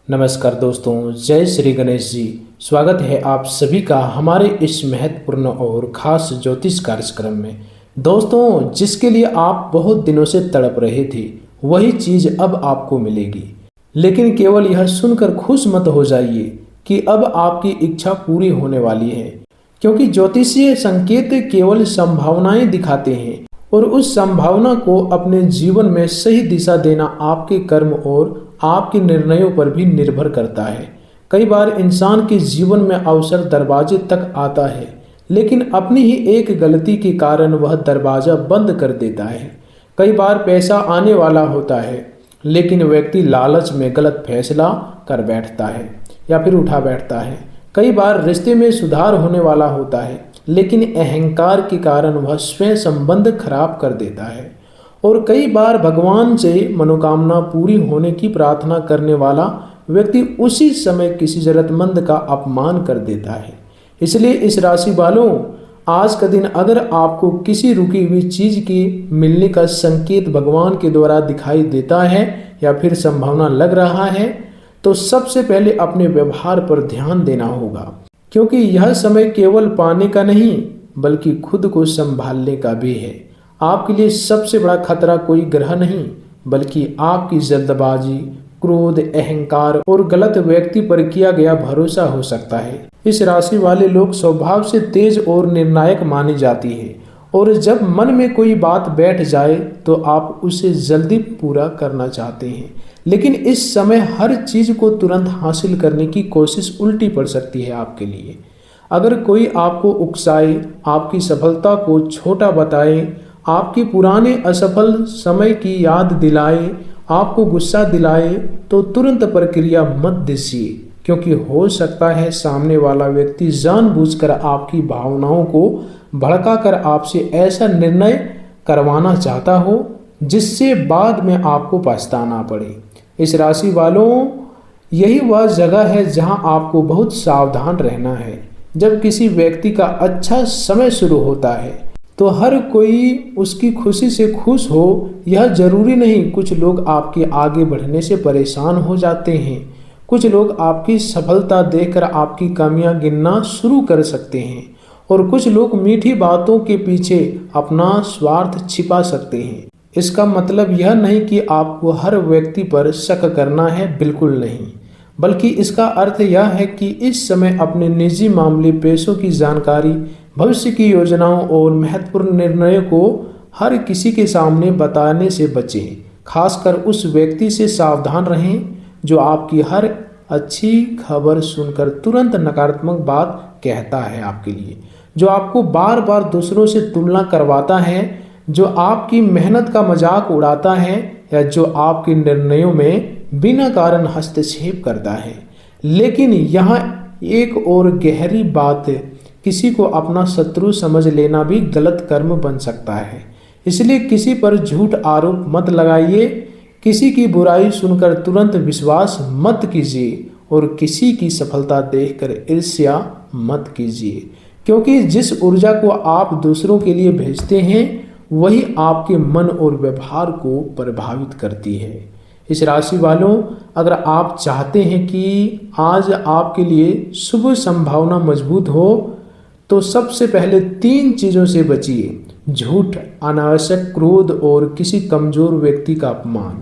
नमस्कार दोस्तों, जय श्री गणेश जी। स्वागत है आप सभी का हमारे इस महत्वपूर्ण और खास ज्योतिष कार्यक्रम में। दोस्तों, जिसके लिए आप बहुत दिनों से तड़प रहे थे, वही चीज़ अब आपको मिलेगी। लेकिन केवल यह सुनकर खुश मत हो जाइए कि अब आपकी इच्छा पूरी होने वाली है, क्योंकि ज्योतिषीय संकेत केवल संभावनाएं दिखाते हैं और उस संभावना को अपने जीवन में सही दिशा देना आपके कर्म और आपके निर्णयों पर भी निर्भर करता है। कई बार इंसान के जीवन में अवसर दरवाजे तक आता है, लेकिन अपनी ही एक गलती के कारण वह दरवाजा बंद कर देता है। कई बार पैसा आने वाला होता है, लेकिन व्यक्ति लालच में गलत फैसला कर बैठता है या फिर उठा बैठता है। कई बार रिश्ते में सुधार होने वाला होता है, लेकिन अहंकार के कारण वह स्वयं संबंध खराब कर देता है। और कई बार भगवान से मनोकामना पूरी होने की प्रार्थना करने वाला व्यक्ति उसी समय किसी जरूरतमंद का अपमान कर देता है। इसलिए इस राशि वालों, आज का दिन अगर आपको किसी रुकी हुई चीज के मिलने का संकेत भगवान के द्वारा दिखाई देता है या फिर संभावना लग रहा है, तो सबसे पहले अपने व्यवहार पर ध्यान देना होगा, क्योंकि यह समय केवल पाने का नहीं बल्कि खुद को संभालने का भी है। आपके लिए सबसे बड़ा खतरा कोई ग्रह नहीं, बल्कि आपकी जल्दबाजी, क्रोध, अहंकार और गलत व्यक्ति पर किया गया भरोसा हो सकता है। इस राशि वाले लोग स्वभाव से तेज और निर्णायक मानी जाती है, और जब मन में कोई बात बैठ जाए तो आप उसे जल्दी पूरा करना चाहते हैं। लेकिन इस समय हर चीज को तुरंत हासिल करने की कोशिश उल्टी पड़ सकती है आपके लिए। अगर कोई आपको उकसाए, आपकी सफलता को छोटा बताए, आपकी पुराने असफल समय की याद दिलाए, आपको गुस्सा दिलाए, तो तुरंत प्रक्रिया मत दीजिए, क्योंकि हो सकता है सामने वाला व्यक्ति जानबूझकर आपकी भावनाओं को भड़काकर आपसे ऐसा निर्णय करवाना चाहता हो जिससे बाद में आपको पछताना पड़े। इस राशि वालों, यही वह जगह है जहां आपको बहुत सावधान रहना है। जब किसी व्यक्ति का अच्छा समय शुरू होता है तो हर कोई उसकी खुशी से खुश हो, यह जरूरी नहीं। कुछ लोग आपके आगे बढ़ने से परेशान हो जाते हैं। कुछ लोग आपकी सफलता देखकर आपकी कमियां गिनना शुरू कर सकते हैं, और कुछ लोग मीठी बातों के पीछे अपना स्वार्थ छिपा सकते हैं। इसका मतलब यह नहीं कि आपको हर व्यक्ति पर शक करना है, बिल्कुल नहीं, बल्कि इसका अर्थ यह है कि इस समय अपने निजी मामले, पैसों की जानकारी, भविष्य की योजनाओं और महत्वपूर्ण निर्णयों को हर किसी के सामने बताने से बचें। खासकर उस व्यक्ति से सावधान रहें जो आपकी हर अच्छी खबर सुनकर तुरंत नकारात्मक बात कहता है आपके लिए, जो आपको बार बार दूसरों से तुलना करवाता है, जो आपकी मेहनत का मजाक उड़ाता है, या जो आपके निर्णयों में बिना कारण हस्तक्षेप करता है। लेकिन यहाँ एक और गहरी बात, किसी को अपना शत्रु समझ लेना भी गलत कर्म बन सकता है। इसलिए किसी पर झूठ आरोप मत लगाइए, किसी की बुराई सुनकर तुरंत विश्वास मत कीजिए, और किसी की सफलता देखकर ईर्ष्या मत कीजिए, क्योंकि जिस ऊर्जा को आप दूसरों के लिए भेजते हैं वही आपके मन और व्यवहार को प्रभावित करती है। इस राशि वालों, अगर आप चाहते हैं कि आज आपके लिए शुभ संभावना मजबूत हो, तो सबसे पहले 3 चीजों से बचिए: झूठ, अनावश्यक क्रोध और किसी कमजोर व्यक्ति का अपमान।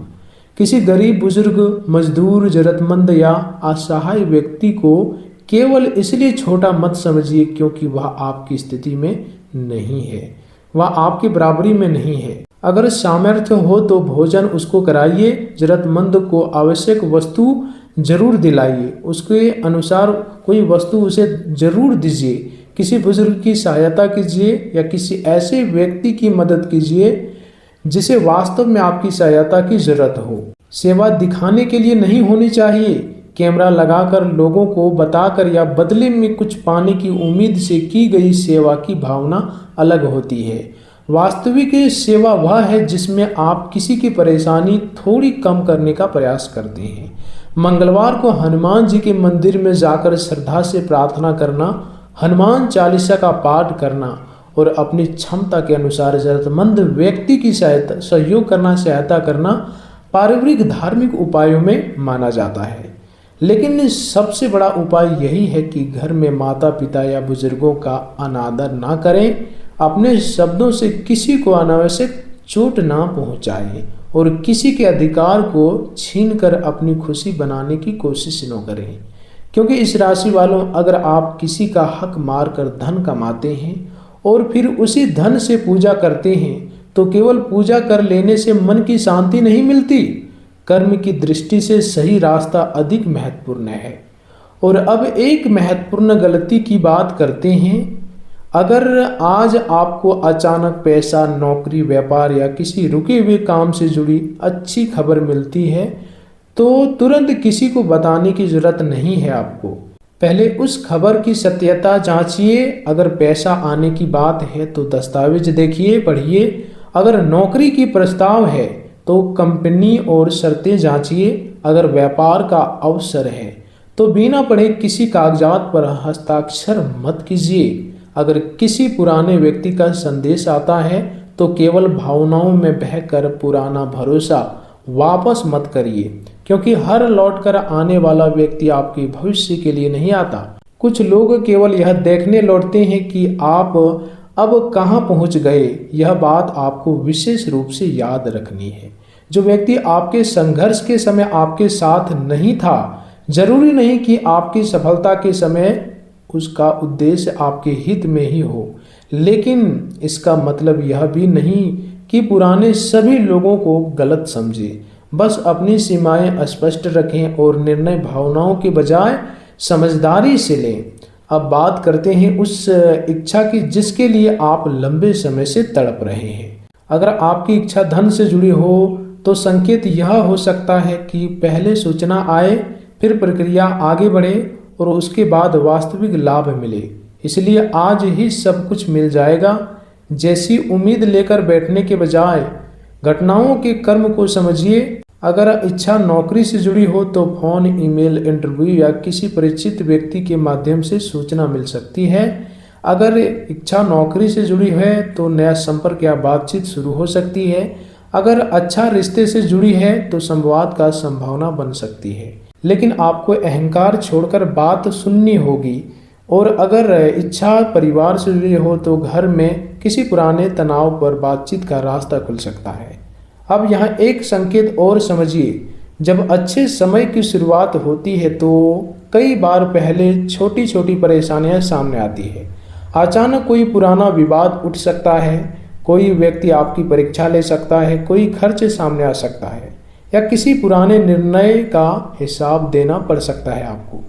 किसी गरीब, बुजुर्ग, मजदूर, जरूरतमंद या असहाय व्यक्ति को केवल इसलिए छोटा मत समझिए क्योंकि वह आपकी स्थिति में नहीं है, वह आपकी बराबरी में नहीं है। अगर सामर्थ्य हो तो भोजन उसको कराइए, जरूरतमंद को आवश्यक वस्तु जरूर दिलाइए, उसके अनुसार कोई वस्तु उसे जरूर दीजिए। किसी बुजुर्ग की सहायता कीजिए या किसी ऐसे व्यक्ति की मदद कीजिए जिसे वास्तव में आपकी सहायता की जरूरत हो। सेवा दिखाने के लिए नहीं होनी चाहिए। कैमरा लगाकर, लोगों को बताकर या बदले में कुछ पाने की उम्मीद से की गई सेवा की भावना अलग होती है। वास्तविक सेवा वह है जिसमें आप किसी की परेशानी थोड़ी कम करने का प्रयास करते हैं। मंगलवार को हनुमान जी के मंदिर में जाकर श्रद्धा से प्रार्थना करना, हनुमान चालीसा का पाठ करना और अपनी क्षमता के अनुसार जरूरतमंद व्यक्ति की सहायता करना पारिवारिक धार्मिक उपायों में माना जाता है। लेकिन सबसे बड़ा उपाय यही है कि घर में माता पिता या बुजुर्गों का अनादर ना करें, अपने शब्दों से किसी को अनावश्यक चोट ना पहुंचाएं और किसी के अधिकार को छीनकर अपनी खुशी बनाने की कोशिश न करें। क्योंकि इस राशि वालों, अगर आप किसी का हक मारकर धन कमाते हैं और फिर उसी धन से पूजा करते हैं तो केवल पूजा कर लेने से मन की शांति नहीं मिलती, कर्म की दृष्टि से सही रास्ता अधिक महत्वपूर्ण है। और अब एक महत्वपूर्ण गलती की बात करते हैं। अगर आज आपको अचानक पैसा, नौकरी, व्यापार या किसी रुके हुए काम से जुड़ी अच्छी खबर मिलती है तो तुरंत किसी को बताने की जरूरत नहीं है। आपको पहले उस खबर की सत्यता जांचिए। अगर पैसा आने की बात है तो दस्तावेज देखिए, पढ़िए। अगर नौकरी की प्रस्ताव है तो कंपनी और शर्तें जांचिए। अगर व्यापार का अवसर है तो बिना पढ़े किसी कागजात पर हस्ताक्षर मत कीजिए। अगर किसी पुराने व्यक्ति का संदेश आता है तो केवल भावनाओं में बहकर पुराना भरोसा वापस मत करिए, क्योंकि हर लौटकर आने वाला व्यक्ति आपके भविष्य के लिए नहीं आता। कुछ लोग केवल यह देखने लौटते हैं कि आप अब कहाँ पहुँच गए। यह बात आपको विशेष रूप से याद रखनी है। जो व्यक्ति आपके संघर्ष के समय आपके साथ नहीं था, जरूरी नहीं कि आपकी सफलता के समय उसका उद्देश्य आपके हित में ही हो, लेकिन इसका मतलब यह भी नहीं कि पुराने सभी लोगों को गलत समझे। बस अपनी सीमाएं स्पष्ट रखें और निर्णय भावनाओं के बजाय समझदारी से लें। अब बात करते हैं उस इच्छा की जिसके लिए आप लंबे समय से तड़प रहे हैं। अगर आपकी इच्छा धन से जुड़ी हो तो संकेत यह हो सकता है कि पहले सूचना आए, फिर प्रक्रिया आगे बढ़े और उसके बाद वास्तविक लाभ मिले। इसलिए आज ही सब कुछ मिल जाएगा जैसी उम्मीद लेकर बैठने के बजाय घटनाओं के क्रम को समझिए। अगर इच्छा नौकरी से जुड़ी हो तो फोन, ईमेल, इंटरव्यू या किसी परिचित व्यक्ति के माध्यम से सूचना मिल सकती है। अगर इच्छा नौकरी से जुड़ी है तो नया संपर्क या बातचीत शुरू हो सकती है। अगर अच्छा रिश्ते से जुड़ी है तो संवाद का संभावना बन सकती है, लेकिन आपको अहंकार छोड़कर बात सुननी होगी। और अगर इच्छा परिवार से जुड़ी हो तो घर में किसी पुराने तनाव पर बातचीत का रास्ता खुल सकता है। अब यहाँ एक संकेत और समझिए। जब अच्छे समय की शुरुआत होती है तो कई बार पहले छोटी छोटी परेशानियां सामने आती है। अचानक कोई पुराना विवाद उठ सकता है, कोई व्यक्ति आपकी परीक्षा ले सकता है, कोई खर्च सामने आ सकता है या किसी पुराने निर्णय का हिसाब देना पड़ सकता है आपको।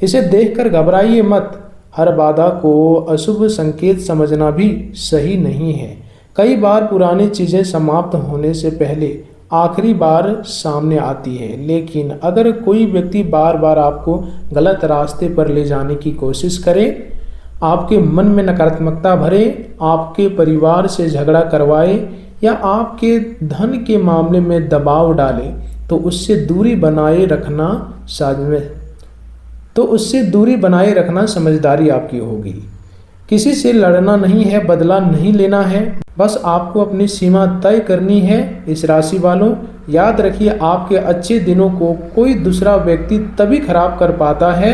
इसे देखकर घबराइए मत। हर बाधा को अशुभ संकेत समझना भी सही नहीं है। कई बार पुरानी चीजें समाप्त होने से पहले आखिरी बार सामने आती है, लेकिन अगर कोई व्यक्ति बार बार आपको गलत रास्ते पर ले जाने की कोशिश करे, आपके मन में नकारात्मकता भरे, आपके परिवार से झगड़ा करवाए या आपके धन के मामले में दबाव डाले तो उससे दूरी बनाए रखना समझदारी आपकी होगी। किसी से लड़ना नहीं है, बदला नहीं लेना है, बस आपको अपनी सीमा तय करनी है। इस राशि वालों, याद रखिए आपके अच्छे दिनों को कोई दूसरा व्यक्ति तभी खराब कर पाता है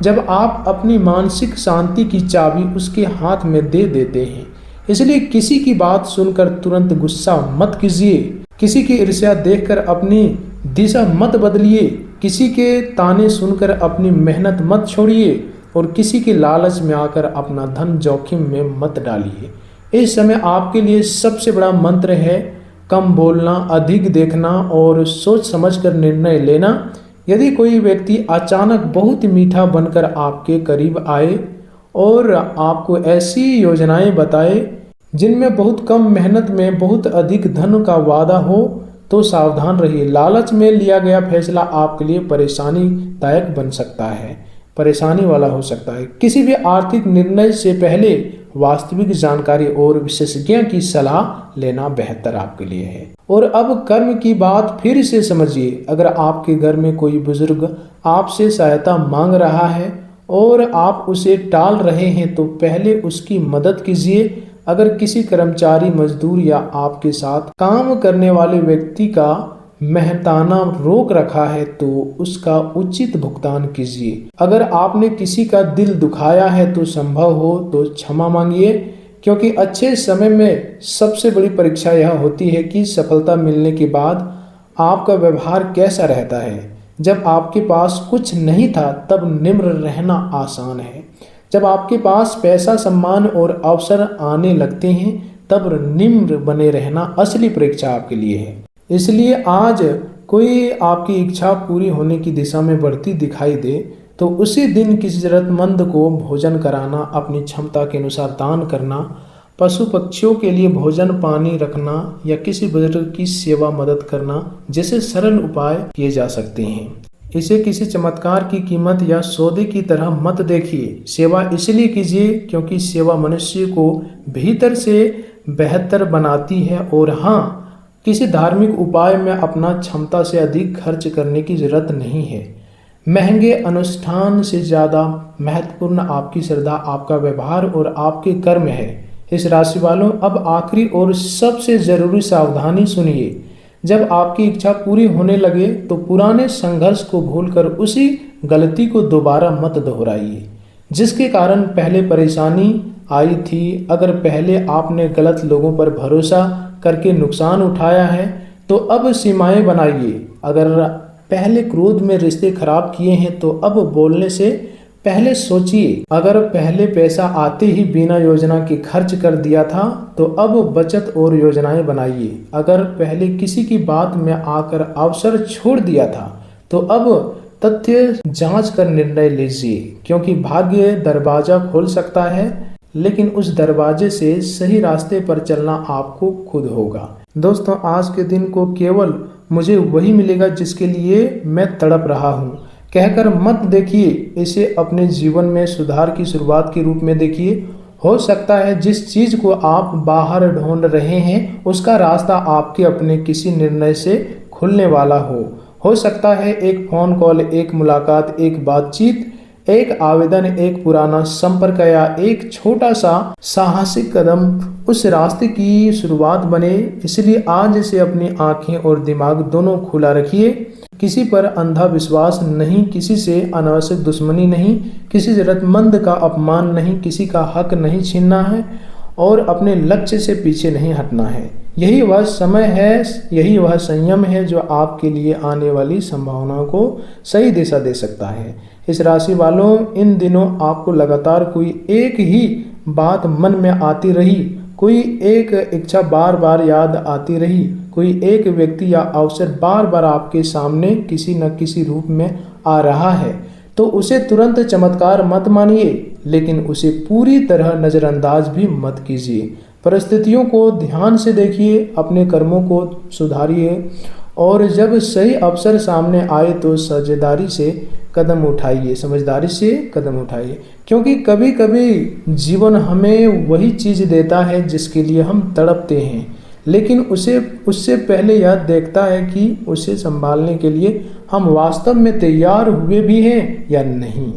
जब आप अपनी मानसिक शांति की चाबी उसके हाथ में दे देते हैं। इसलिए किसी की बात सुनकर तुरंत गुस्सा मत कीजिए, किसी की ईर्ष्या देखकर अपनी दिशा मत बदलिए, किसी के ताने सुनकर अपनी मेहनत मत छोड़िए और किसी के लालच में आकर अपना धन जोखिम में मत डालिए। इस समय आपके लिए सबसे बड़ा मंत्र है कम बोलना, अधिक देखना और सोच समझकर निर्णय लेना। यदि कोई व्यक्ति अचानक बहुत मीठा बनकर आपके करीब आए और आपको ऐसी योजनाएं बताए जिनमें बहुत कम मेहनत में बहुत अधिक धन का वादा हो तो सावधान रहिए। लालच में लिया गया फैसला आपके लिए परेशानीदायक बन सकता है, परेशानी वाला हो सकता है। किसी भी आर्थिक निर्णय से पहले वास्तविक जानकारी और विशेषज्ञ की सलाह लेना बेहतर आपके लिए है। और अब कर्म की बात फिर से समझिए। अगर आपके घर में कोई बुजुर्ग आपसे सहायता मांग रहा है और आप उसे टाल रहे हैं तो पहले उसकी मदद कीजिए। अगर किसी कर्मचारी, मजदूर या आपके साथ काम करने वाले व्यक्ति का मेहनताना रोक रखा है तो उसका उचित भुगतान कीजिए। अगर आपने किसी का दिल दुखाया है तो संभव हो तो क्षमा मांगिए, क्योंकि अच्छे समय में सबसे बड़ी परीक्षा यह होती है कि सफलता मिलने के बाद आपका व्यवहार कैसा रहता है। जब आपके पास कुछ नहीं था तब निम्र रहना आसान है। जब आपके पास पैसा, सम्मान और अवसर आने लगते हैं तब निम्र बने रहना असली परीक्षा आपके लिए है। इसलिए आज कोई आपकी इच्छा पूरी होने की दिशा में बढ़ती दिखाई दे तो उसी दिन किसी जरूरतमंद को भोजन कराना, अपनी क्षमता के अनुसार दान करना, पशु पक्षियों के लिए भोजन पानी रखना या किसी बुजुर्ग की सेवा मदद करना जैसे सरल उपाय किए जा सकते हैं। इसे किसी चमत्कार की कीमत या सौदे की तरह मत देखिए। सेवा इसलिए कीजिए क्योंकि सेवा मनुष्य को भीतर से बेहतर बनाती है। और हाँ, किसी धार्मिक उपाय में अपना क्षमता से अधिक खर्च करने की जरूरत नहीं है। महंगे अनुष्ठान से ज़्यादा महत्वपूर्ण आपकी श्रद्धा, आपका व्यवहार और आपके कर्म है। इस राशि वालों, अब आखिरी और सबसे ज़रूरी सावधानी सुनिए। जब आपकी इच्छा पूरी होने लगे तो पुराने संघर्ष को भूलकर उसी गलती को दोबारा मत दोहराइए जिसके कारण पहले परेशानी आई थी। अगर पहले आपने गलत लोगों पर भरोसा करके नुकसान उठाया है तो अब सीमाएं बनाइए। अगर पहले क्रोध में रिश्ते खराब किए हैं तो अब बोलने से पहले सोचिए। अगर पहले पैसा आते ही बिना योजना के खर्च कर दिया था तो अब बचत और योजनाएं बनाइए। अगर पहले किसी की बात में आकर अवसर छोड़ दिया था तो अब तथ्य जांच कर निर्णय लीजिए, क्योंकि भाग्य दरवाजा खोल सकता है लेकिन उस दरवाजे से सही रास्ते पर चलना आपको खुद होगा। दोस्तों, आज के दिन को केवल मुझे वही मिलेगा जिसके लिए मैं तड़प रहा हूँ कहकर मत देखिए। इसे अपने जीवन में सुधार की शुरुआत के रूप में देखिए। हो सकता है जिस चीज़ को आप बाहर ढूंढ रहे हैं उसका रास्ता आपके अपने किसी निर्णय से खुलने वाला हो सकता है एक फ़ोन कॉल, एक मुलाकात, एक बातचीत, एक आवेदन, एक पुराना संपर्क या एक छोटा सा साहसिक कदम उस रास्ते की शुरुआत बने। इसलिए आज से अपनी आंखें और दिमाग दोनों खुला रखिए। किसी पर अंधा विश्वास नहीं, किसी से अनावश्यक दुश्मनी नहीं, किसी जरूरतमंद का अपमान नहीं, किसी का हक नहीं छीनना है और अपने लक्ष्य से पीछे नहीं हटना है। यही वह समय है, यही वह संयम है जो आपके लिए आने वाली संभावनाओं को सही दिशा दे सकता है। इस राशि वालों, इन दिनों आपको लगातार कोई एक ही बात मन में आती रही, कोई एक इच्छा बार बार याद आती रही, कोई एक व्यक्ति या अवसर बार बार आपके सामने किसी न किसी रूप में आ रहा है तो उसे तुरंत चमत्कार मत मानिए, लेकिन उसे पूरी तरह नज़रअंदाज भी मत कीजिए। परिस्थितियों को ध्यान से देखिए, अपने कर्मों को सुधारिए और जब सही अवसर सामने आए तो समझदारी से कदम उठाइए, क्योंकि कभी कभी जीवन हमें वही चीज़ देता है जिसके लिए हम तड़पते हैं, लेकिन उससे पहले यह देखता है कि उसे संभालने के लिए हम वास्तव में तैयार हुए भी हैं या नहीं।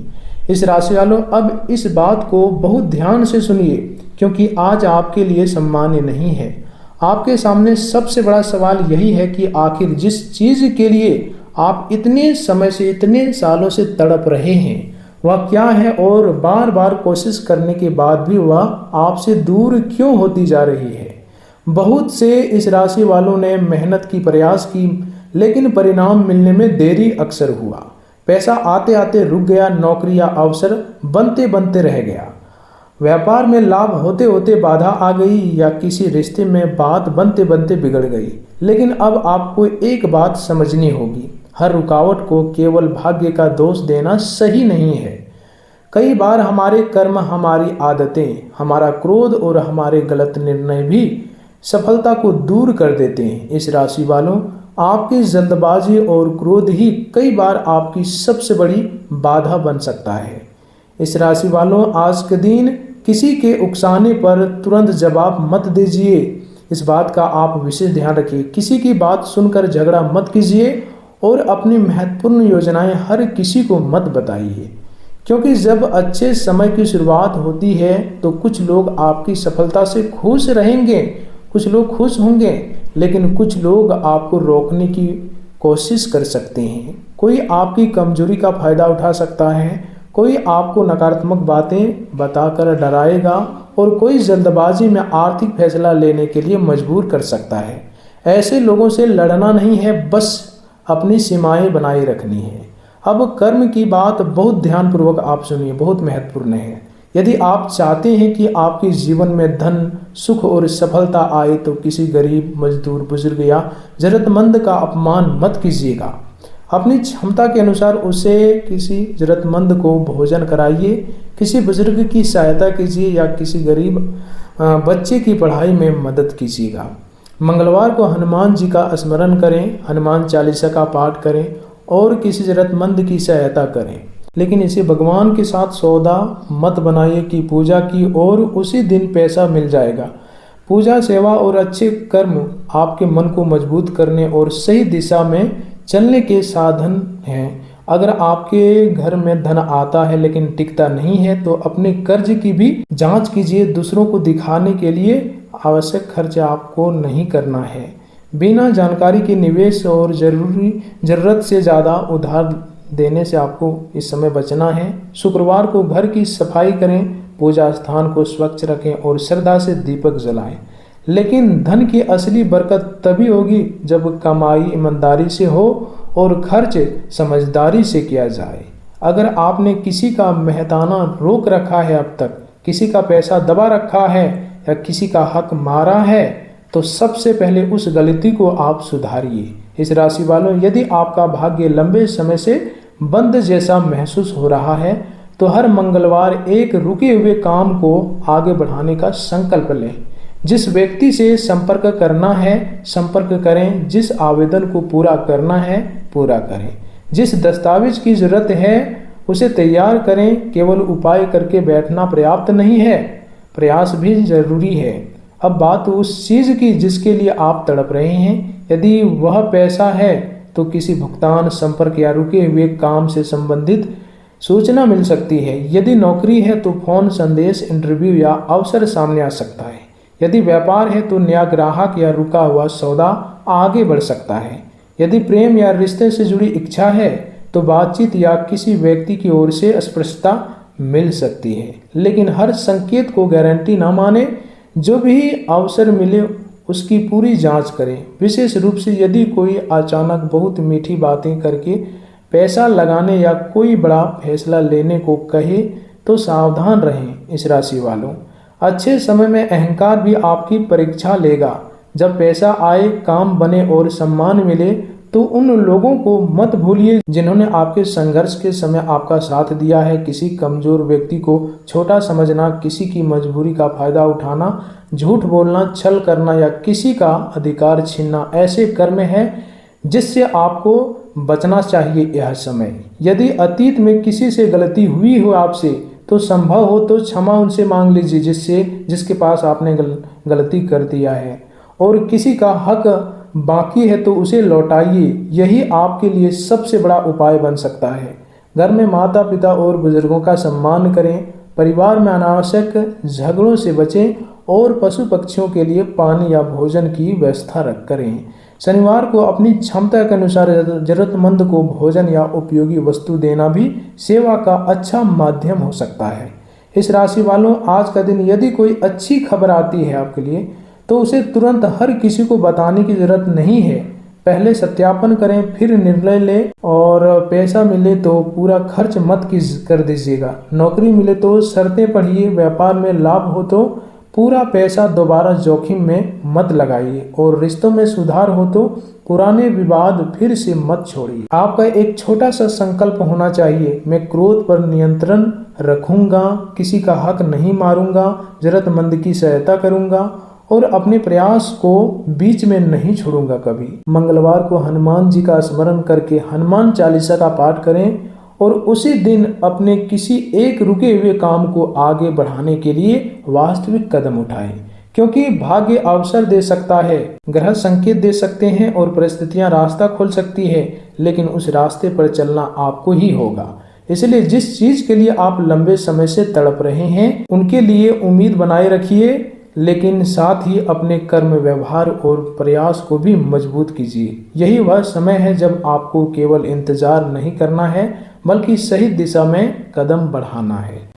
इस राशि वालों, अब इस बात को बहुत ध्यान से सुनिए, क्योंकि आज आपके लिए सम्मान्य नहीं है। आपके सामने सबसे बड़ा सवाल यही है कि आखिर जिस चीज़ के लिए आप इतने समय से, इतने सालों से तड़प रहे हैं वह क्या है, और बार बार कोशिश करने के बाद भी वह आपसे दूर क्यों होती जा रही है। बहुत से इस राशि वालों ने मेहनत की, प्रयास की, लेकिन परिणाम मिलने में देरी अक्सर हुआ। पैसा आते आते रुक गया, नौकरी या अवसर बनते बनते रह गया, व्यापार में लाभ होते होते बाधा आ गई या किसी रिश्ते में बात बनते बनते बिगड़ गई। लेकिन अब आपको एक बात समझनी होगी, हर रुकावट को केवल भाग्य का दोष देना सही नहीं है। कई बार हमारे कर्म, हमारी आदतें, हमारा क्रोध और हमारे गलत निर्णय भी सफलता को दूर कर देते हैं। इस राशि वालों, आपकी जल्दबाजी और क्रोध ही कई बार आपकी सबसे बड़ी बाधा बन सकता है। इस राशि वालों, आज के दिन किसी के उकसाने पर तुरंत जवाब मत दीजिए। इस बात का आप विशेष ध्यान रखिए। किसी की बात सुनकर झगड़ा मत कीजिए और अपनी महत्वपूर्ण योजनाएं हर किसी को मत बताइए, क्योंकि जब अच्छे समय की शुरुआत होती है तो कुछ लोग आपकी सफलता से खुश रहेंगे, कुछ लोग खुश होंगे, लेकिन कुछ लोग आपको रोकने की कोशिश कर सकते हैं। कोई आपकी कमजोरी का फायदा उठा सकता है, कोई आपको नकारात्मक बातें बताकर डराएगा और कोई जल्दबाजी में आर्थिक फैसला लेने के लिए मजबूर कर सकता है। ऐसे लोगों से लड़ना नहीं है, बस अपनी सीमाएं बनाए रखनी है। अब कर्म की बात बहुत ध्यानपूर्वक आप सुनिए, बहुत महत्वपूर्ण है। यदि आप चाहते हैं कि आपके जीवन में धन, सुख और सफलता आए तो किसी गरीब, मजदूर, बुजुर्ग या जरूरतमंद का अपमान मत कीजिएगा। अपनी क्षमता के अनुसार उसे किसी जरूरतमंद को भोजन कराइए, किसी बुजुर्ग की सहायता कीजिए या किसी गरीब बच्चे की पढ़ाई में मदद कीजिएगा। मंगलवार को हनुमान जी का स्मरण करें, हनुमान चालीसा का पाठ करें और किसी जरूरतमंद की सहायता करें। लेकिन इसे भगवान के साथ सौदा मत बनाइए कि पूजा की और उसी दिन पैसा मिल जाएगा। पूजा, सेवा और अच्छे कर्म आपके मन को मजबूत करने और सही दिशा में चलने के साधन हैं। अगर आपके घर में धन आता है लेकिन टिकता नहीं है तो अपने कर्ज की भी जांच कीजिए। दूसरों को दिखाने के लिए आवश्यक खर्च आपको नहीं करना है। बिना जानकारी के निवेश और जरूरत से ज़्यादा उधार देने से आपको इस समय बचना है। शुक्रवार को घर की सफाई करें, पूजा स्थान को स्वच्छ रखें और श्रद्धा से दीपक जलाएं। लेकिन धन की असली बरकत तभी होगी जब कमाई ईमानदारी से हो और खर्च समझदारी से किया जाए। अगर आपने किसी का मेहताना रोक रखा है, अब तक किसी का पैसा दबा रखा है या किसी का हक मारा है तो सबसे पहले उस गलती को आप सुधारिए। इस राशि वालों, यदि आपका भाग्य लंबे समय से बंद जैसा महसूस हो रहा है तो हर मंगलवार एक रुके हुए काम को आगे बढ़ाने का संकल्प लें। जिस व्यक्ति से संपर्क करना है संपर्क करें, जिस आवेदन को पूरा करना है पूरा करें, जिस दस्तावेज की जरूरत है उसे तैयार करें। केवल उपाय करके बैठना पर्याप्त नहीं है, प्रयास भी जरूरी है। अब बात उस चीज़ की जिसके लिए आप तड़प रहे हैं। यदि वह पैसा है तो किसी भुगतान, संपर्क या रुके हुए काम से संबंधित सूचना मिल सकती है। यदि नौकरी है तो फोन संदेश, इंटरव्यू या अवसर सामने आ सकता है। यदि व्यापार है तो नया ग्राहक या रुका हुआ सौदा आगे बढ़ सकता है। यदि प्रेम या रिश्ते से जुड़ी इच्छा है तो बातचीत या किसी व्यक्ति की ओर से स्पष्टता मिल सकती है। लेकिन हर संकेत को गारंटी ना माने। जो भी अवसर मिले उसकी पूरी जांच करें। विशेष रूप से यदि कोई अचानक बहुत मीठी बातें करके पैसा लगाने या कोई बड़ा फैसला लेने को कहे तो सावधान रहें। इस राशि वालों, अच्छे समय में अहंकार भी आपकी परीक्षा लेगा। जब पैसा आए, काम बने और सम्मान मिले तो उन लोगों को मत भूलिए जिन्होंने आपके संघर्ष के समय आपका साथ दिया है। किसी कमजोर व्यक्ति को छोटा समझना, किसी की मजबूरी का फायदा उठाना, झूठ बोलना, छल करना या किसी का अधिकार छीनना ऐसे कर्म हैं जिससे आपको बचना चाहिए यह समय। यदि अतीत में किसी से गलती हुई हो आपसे तो संभव हो तो क्षमा उनसे मांग लीजिए जिसके पास आपने गलती कर दिया है, और किसी का हक बाकी है तो उसे लौटाइए। यही आपके लिए सबसे बड़ा उपाय बन सकता है। घर में माता पिता और बुजुर्गों का सम्मान करें, परिवार में अनावश्यक झगड़ों से बचें और पशु पक्षियों के लिए पानी या भोजन की व्यवस्था करें। शनिवार को अपनी क्षमता के अनुसार जरूरतमंद को भोजन या उपयोगी वस्तु देना भी सेवा का अच्छा माध्यम हो सकता है। इस राशि वालों, आज का दिन यदि कोई अच्छी खबर आती है आपके लिए तो उसे तुरंत हर किसी को बताने की जरूरत नहीं है। पहले सत्यापन करें, फिर निर्णय लें। और पैसा मिले तो पूरा खर्च मत कर दीजिएगा। नौकरी मिले तो शर्तें पढ़िए। व्यापार में लाभ हो तो पूरा पैसा दोबारा जोखिम में मत लगाइए। और रिश्तों में सुधार हो तो पुराने विवाद फिर से मत छोड़िए। आपका एक छोटा सा संकल्प होना चाहिए, मैं क्रोध पर नियंत्रण रखूंगा, किसी का हक नहीं मारूंगा, जरूरतमंद की सहायता करूंगा और अपने प्रयास को बीच में नहीं छोड़ूंगा कभी। मंगलवार को हनुमान जी का स्मरण करके हनुमान चालीसा का पाठ करें और उसी दिन अपने किसी एक रुके हुए काम को आगे बढ़ाने के लिए वास्तविक कदम उठाएं। क्योंकि भाग्य अवसर दे सकता है, ग्रह संकेत दे सकते हैं और परिस्थितियां रास्ता खोल सकती है, लेकिन उस रास्ते पर चलना आपको ही होगा। इसलिए जिस चीज के लिए आप लंबे समय से तड़प रहे हैं उनके लिए उम्मीद बनाए रखिए। लेकिन साथ ही अपने कर्म, व्यवहार और प्रयास को भी मजबूत कीजिए। यही वह समय है जब आपको केवल इंतजार नहीं करना है, बल्कि सही दिशा में कदम बढ़ाना है।